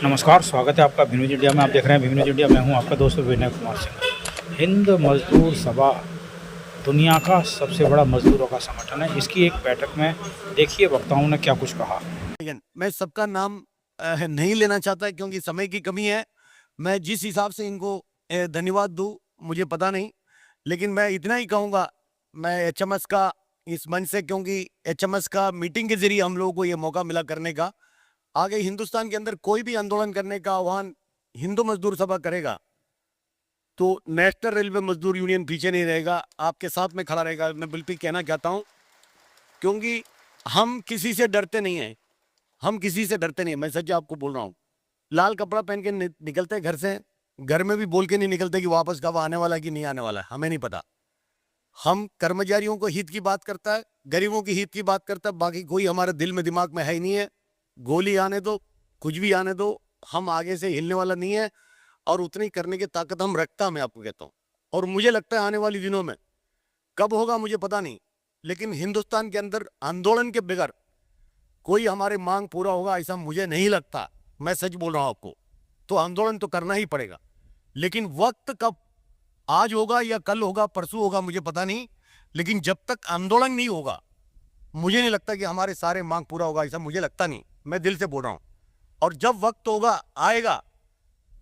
नमस्कार, स्वागत है आपका भीम न्यूज़ इंडिया में। आप देख रहे हैं भीम न्यूज़ इंडिया। मैं हूं आपका दोस्त विनय कुमार सिंह। हिंद मजदूर सभा दुनिया का सबसे बड़ा मजदूरों का संगठन है। इसकी एक बैठक में देखिए वक्ताओं ने क्या कुछ कहा। मैं सबका नाम नहीं लेना चाहता क्योंकि समय की कमी है। मैं जिस हिसाब से इनको धन्यवाद दूं मुझे पता नहीं, लेकिन मैं इतना ही कहूँगा, मैं एचएमएस का इस मंच से, क्योंकि एचएमएस का मीटिंग के जरिए हम लोगों को ये मौका मिला करने का। आगे हिंदुस्तान के अंदर कोई भी आंदोलन करने का आह्वान हिंदू मजदूर सभा करेगा तो नेशनल रेलवे मजदूर यूनियन पीछे नहीं रहेगा, आपके साथ में खड़ा रहेगा। मैं बिल्कुल कहना चाहता हूँ, क्योंकि हम किसी से डरते नहीं हैं। हम किसी से डरते नहीं, मैं सच आपको बोल रहा हूँ। लाल कपड़ा पहन के निकलते घर से, घर में भी बोल के नहीं निकलते कि वापस कब आने वाला है कि नहीं आने वाला है, हमें नहीं पता। हम कर्मचारियों को हित की बात करता है, गरीबों की हित की बात करता है, बाकी कोई हमारे दिल में दिमाग में है ही नहीं है। गोली आने दो, कुछ भी आने दो, हम आगे से हिलने वाला नहीं है। और उतनी करने की ताकत हम रखता, मैं आपको कहता हूँ। और मुझे लगता है आने वाले दिनों में कब होगा मुझे पता नहीं, लेकिन हिंदुस्तान के अंदर आंदोलन के बगैर कोई हमारे मांग पूरा होगा ऐसा मुझे नहीं लगता। मैं सच बोल रहा हूं आपको। तो आंदोलन तो करना ही पड़ेगा, लेकिन वक्त कब, आज होगा या कल होगा, परसों होगा, मुझे पता नहीं। लेकिन जब तक आंदोलन नहीं होगा मुझे नहीं लगता कि हमारे सारे मांग पूरा होगा, ऐसा मुझे लगता नहीं। मैं दिल से बोल रहा हूं। और जब वक्त होगा आएगा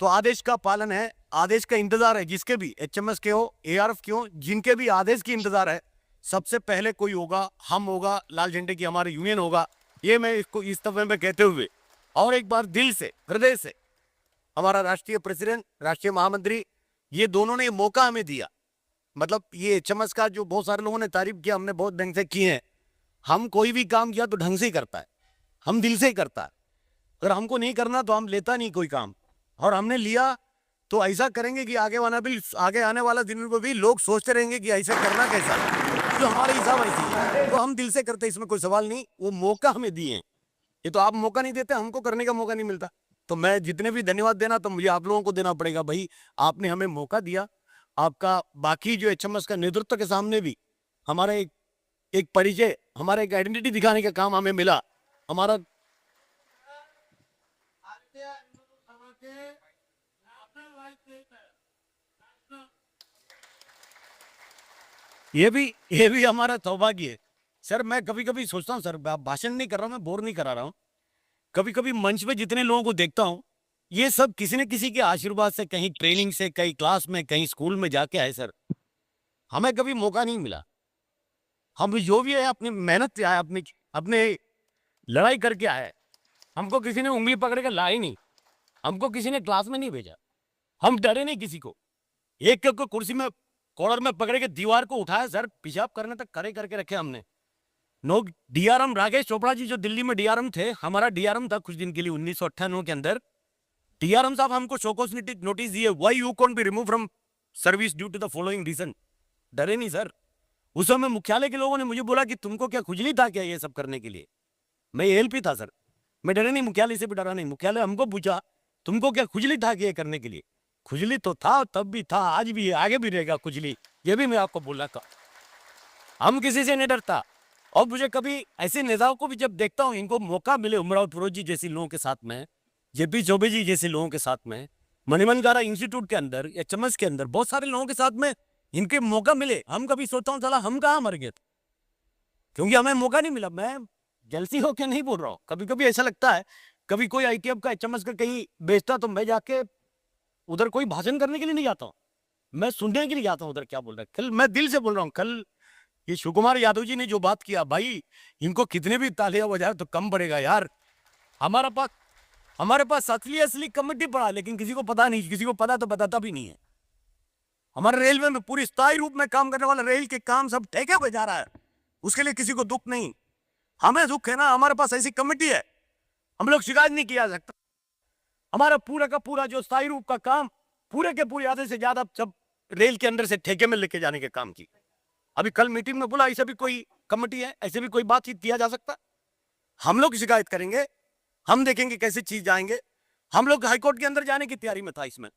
तो आदेश का पालन है, आदेश का इंतजार है। जिसके भी एचएमएस के हो, एआरएफ के हो, जिनके भी आदेश की इंतजार है, सबसे पहले कोई होगा, हम होगा, लाल झंडे की हमारी यूनियन होगा। ये मैं इसको इस दफे में कहते हुए, और एक बार दिल से, हृदय से, हमारा राष्ट्रीय प्रेसिडेंट, राष्ट्रीय महामंत्री, ये दोनों ने मौका हमें दिया। मतलब ये एचएमएस का जो बहुत सारे लोगों ने तारीफ किया, हमने बहुत ढंग से की है। हम कोई भी काम किया तो ढंग से ही करता है, हम दिल से ही करता है। अगर हमको नहीं करना तो हम लेता नहीं कोई काम, और हमने लिया तो ऐसा करेंगे कि आगे आने वाला दिन में भी लोग सोचते रहेंगे कि ऐसा करना कैसा, जो हमारे हिसाब ऐसी है। तो हम दिल से करते, इसमें कोई सवाल नहीं। वो मौका हमें दिए हैं, ये तो आप मौका नहीं देते, हमको करने का मौका नहीं मिलता। तो मैं जितने भी धन्यवाद देना तो मुझे आप लोगों को देना पड़ेगा। भाई आपने हमें मौका दिया, आपका बाकी जो एचएमएस का नेतृत्व के सामने भी हमारा एक परिचय, हमारा एक आइडेंटिटी दिखाने का काम हमें मिला। हमारा ये भी हमारा सौभाग्य है। सर मैं कभी कभी सोचता हूँ, सर भाषण नहीं कर रहा हूँ, मैं बोर नहीं करा रहा हूँ। कभी कभी मंच पे जितने लोगों को देखता हूँ, ये सब किसी न किसी के आशीर्वाद से, कहीं ट्रेनिंग से, कहीं क्लास में, कहीं स्कूल में जाके आए। सर हमें कभी मौका नहीं मिला। हम जो भी है अपनी मेहनत से आए, अपने लड़ाई करके आए। हमको किसी ने उंगली पकड़ के लाई नहीं, हमको किसी ने क्लास में नहीं भेजा। हम डरे नहीं किसी को। एक को कुर्सी में कॉलर में पकड़ के दीवार को उठाया, सर पेशाब करने तक करे करके रखे हमने। नो डीआरएम राकेश चोपड़ा जी जो दिल्ली में डीआरएम थे, हमारा डीआरएम था कुछ दिन के लिए 1998 के अंदर। डीआरएम साहब हमको शोकॉज नोटिस दिए, why you can be remove from service due to the following reason. डरे नहीं सर। उस समय मुख्यालय के लोगों ने मुझे बोला कि तुमको क्या खुजली था क्या ये सब करने के लिए। मैं एएलपी था सर, मैं डरे नहीं, मुख्यालय से भी डरा नहीं। मुख्यालय हमको पूछा तुमको क्या खुजली था ये करने के लिए। खुजली तो था, तब भी था, आज भी है, आगे भी रहेगा खुजली। ये भी मैं आपको बोला था। हम किसी से नहीं डरता। और मुझे कभी ऐसे नेताओं को भी जब देखता हूँ, इनको मौका मिले, उमराव फिरोज जी जैसे लोगों के साथ में, जेपी चौबे जी जैसे लोगों के साथ में, मणिमंगारा इंस्टीट्यूट के अंदर, एचएमएस के अंदर, बहुत सारे लोगों के साथ में इनके मौका मिले, हम कभी सोचता हूँ चला हम कहाँ मर गए थे, क्योंकि हमें मौका नहीं मिला। मैं जलसी होकर नहीं बोल रहा हूँ, कभी कभी ऐसा लगता है, कभी कोई आईटीएफ का, एचएमएस का कहीं बेचता तो मैं जाके उधर कोई भाषण करने के लिए नहीं जाता हूँ, मैं सुनने के लिए जाता हूँ उधर क्या बोल रहा है। कल मैं दिल से बोल रहा हूँ, कल ये शिव कुमार यादव जी ने जो बात किया, भाई इनको कितने भी तालियां बजाए तो कम पड़ेगा यार। हमारे पास असली कमेटी पड़ा, लेकिन किसी को पता नहीं, किसी को पता तो बताता भी नहीं है। हमारे रेलवे में पूरी स्थायी रूप में काम करने वाला रेल के काम सब ठेके पे जा रहा है, उसके लिए किसी को दुख नहीं। हमें दुख है ना, हमारे पास ऐसी कमेटी है, हम लोग शिकायत नहीं किया सकता। हमारा पूरा का पूरा जो स्थायी रूप का काम, पूरे के पूरे आधे से ज्यादा सब रेल के अंदर से ठेके में लेके जाने के काम की। अभी कल मीटिंग में बोला ऐसा भी कोई कमेटी है, ऐसे भी कोई बातचीत किया जा सकता। हम लोग शिकायत करेंगे, हम देखेंगे कैसे चीज जाएंगे। हम लोग हाईकोर्ट के अंदर जाने की तैयारी में था इसमें,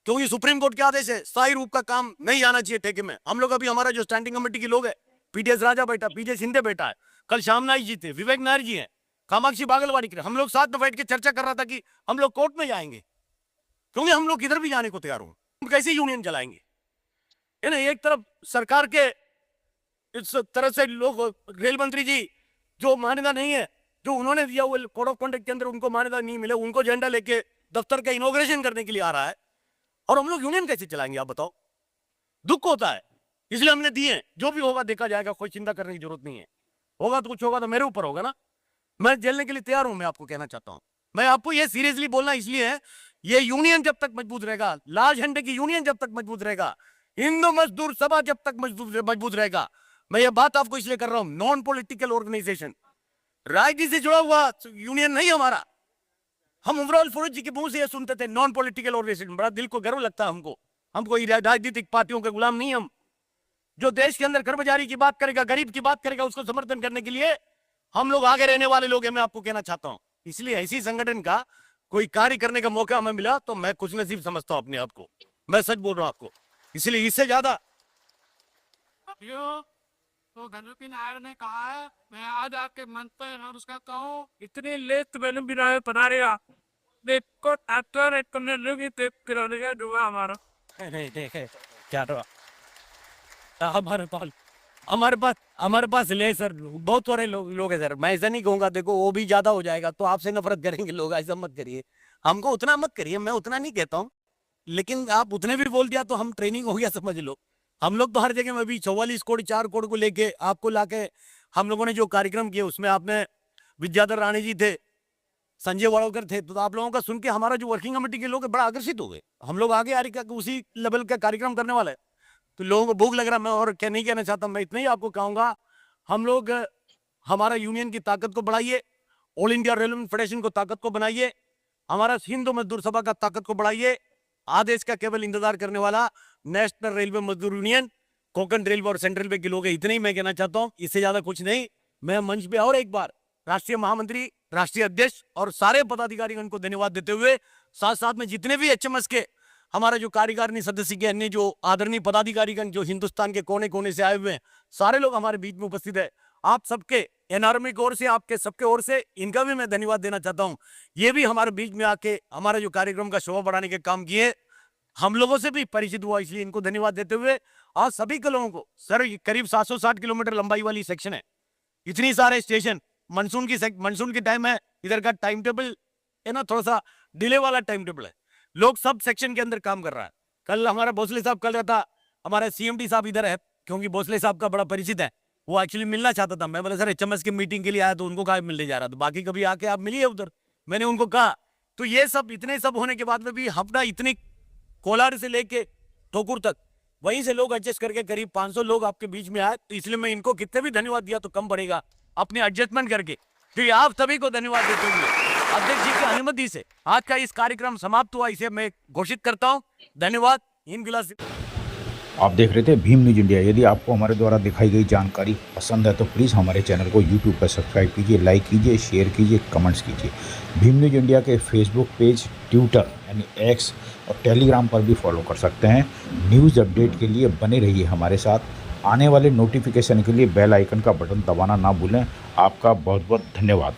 क्योंकि सुप्रीम कोर्ट के आदेश है स्थायी रूप का काम नहीं आना चाहिए ठेके में। हम लोग अभी हमारा जो स्टैंडिंग कमेटी के लोग है, पीडीएस राजा बैठा, पीजे सिंधे बैठा है, कल श्याम नाइक जी थे, विवेक नायर जी हैं, कामाक्षी बागलवाड़ी के हम लोग साथ में बैठ के चर्चा कर रहा था कि हम लोग कोर्ट में जाएंगे, क्योंकि हम लोग किधर भी जाने को तैयार हूं। हम कैसे यूनियन चलाएंगे? है ना, एक तरफ सरकार के इस तरह से लोग, रेल मंत्री जी जो मान्यता नहीं है, जो उन्होंने दिया वो कोड ऑफ कंडक्ट के अंदर उनको मान्यता नहीं मिले, उनको झंडा लेके दफ्तर का इनॉग्रेशन करने के लिए आ रहा है, और हम लोग यूनियन कैसे चलाएंगे? आप बताओ। दुख होता है, इसलिए हमने दिए। जो भी होगा देखा जाएगा, कोई चिंता करने की जरूरत नहीं है। होगा तो कुछ होगा तो मेरे ऊपर होगा ना, मैं झेलने के लिए तैयार हूं। मैं आपको कहना चाहता हूं, मैं आपको ये सीरियसली बोलना इसलिए है, ये यूनियन जब तक मजबूत रहेगा, लाल झंडे की यूनियन जब तक मजबूत रहेगा, हिंदू मजदूर सभा जब तक मजबूत रहेगा, मैं ये बात आपको इसलिए कर रहा हूं, नॉन पॉलिटिकल ऑर्गेनाइजेशन, राजनीति से जुड़ा हुआ यूनियन नहीं हमारा। हम उमराव फरूज जी के मुंह से ये सुनते थे, नॉन पॉलिटिकल ऑर्गेनाइजेशन। बड़ा दिल को गर्व लगता है हमको। हम कोई राजनीतिक पार्टियों के गुलाम नहीं। हम जो देश के अंदर कर्मचारी की बात करेगा, गरीब की बात करेगा, उसको समर्थन करने के लिए हम लोग आगे रहने वाले लोग हैं। मैं आपको कहना चाहता हूं, इसलिए ऐसी संगठन का कोई कार्य करने का मौका हमें मिला तो मैं कुछ नसीब समझता हूं अपने आप को। मैं सच बोल रहा हूं आपको, इसलिए इससे ज्यादा तो धनुपी नायर ने कहा है, मैं आज आपके मन पर और उसका कहूँ, इतनी लेट मैंने बिना बना रहा देखो एक्टर एक करने लगी देख पिराने का डूबा हमारा नहीं देखे क्या रहा हमारे पास ले सर, बहुत सारे लोग हैं सर। मैं ऐसा नहीं कहूंगा, देखो वो भी ज्यादा हो जाएगा तो आपसे नफरत करेंगे लोग, ऐसा मत करिए, हमको उतना मत करिए। मैं उतना नहीं कहता हूँ, लेकिन आप उतने भी बोल दिया तो हम ट्रेनिंग हो गया समझ लो। हम लोग तो हर जगह में भी 44 करोड़ 4 करोड़ को लेके आपको लाके हम लोगों ने जो कार्यक्रम किए, उसमें आपने विद्याधर राणे जी थे, संजय वाड़ोकर थे, तो आप लोगों का सुन के हमारा जो वर्किंग कमेटी के लोग बड़ा आकर्षित हो गए। हम लोग आगे आ रही उसी लेवल का कार्यक्रम करने वाला है, तो लोगों को भूख लग रहा। मैं और क्या नहीं कहना चाहता, मैं इतना ही आपको कहूंगा, हम लोग हमारा यूनियन की ताकत को बढ़ाइए, ऑल इंडिया रेलवे फेडरेशन को ताकत को बनाइए, हमारा हिंदू मजदूर सभा का ताकत को बढ़ाइए। आदेश का केवल इंतजार करने वाला नेशनल रेलवे मजदूर यूनियन, कोंकण रेलवे और सेंट्रल रेलवे के लोग हैं। इतने ही मैं कहना चाहता हूं, इससे ज्यादा कुछ नहीं। मैं मंच पे और एक बार राष्ट्रीय महामंत्री, राष्ट्रीय अध्यक्ष और सारे पदाधिकारियों को धन्यवाद देते हुए, साथ साथ में जितने भी HMS के हमारा जो कार्यकारिणी सदस्य के अन्य जो आदरणीय पदाधिकारीगण जो हिंदुस्तान के कोने कोने से आए हुए हैं, सारे लोग हमारे बीच में उपस्थित है। आप सबके एनआरएम की ओर से, आपके सबके ओर से इनका भी मैं धन्यवाद देना चाहता हूं। ये भी हमारे बीच में आके हमारा जो कार्यक्रम का शोभा बढ़ाने के काम किए, हम लोगों से भी परिचित हुआ, इसलिए इनको धन्यवाद देते हुए आज सभी के लोगों को, सर करीब 760 किलोमीटर लंबाई वाली सेक्शन है, इतनी सारे स्टेशन, मानसून की टाइम है, इधर का टाइम टेबल है ना थोड़ा सा डिले वाला टाइम टेबल है, लोग सब सेक्शन के अंदर काम कर रहा है। कल हमारा भोसले साहब कल रहता, हमारा CMD साहब इधर है, क्योंकि भोसले साहब का बड़ा परिचित है, वो एक्चुअली मिलना चाहता था। मैं बोला सर HMS की मीटिंग के लिए आया तो उनको कहा मिलने जा रहा था, बाकी कभी आके आप मिलिए उधर, मैंने उनको कहा। तो ये सब इतने सब होने के बाद में भी अपना इतनी कोलार से लेके ठोकुर तक वहीं से लोग एडजस्ट करके करीब 500 लोग आपके बीच में आए, तो इसलिए मैं इनको कितने भी धन्यवाद दिया तो कम पड़ेगा, अपने एडजस्टमेंट करके। तो आप सभी को धन्यवाद देते हुए अध्यक्ष जी की अनुमति से आज का इस कार्यक्रम समाप्त हुआ, इसे मैं घोषित करता हूँ। धन्यवाद। आप देख रहे थे भीम न्यूज इंडिया। यदि आपको हमारे द्वारा दिखाई गई जानकारी पसंद है तो प्लीज़ हमारे चैनल को YouTube पर सब्सक्राइब कीजिए, लाइक कीजिए, शेयर कीजिए, कमेंट्स कीजिए। भीम न्यूज इंडिया के फेसबुक पेज, ट्विटर यानी X और टेलीग्राम पर भी फॉलो कर सकते हैं। न्यूज़ अपडेट के लिए बने रहिए हमारे साथ। आने वाले नोटिफिकेशन के लिए बेल आइकन का बटन दबाना ना भूलें। आपका बहुत बहुत धन्यवाद।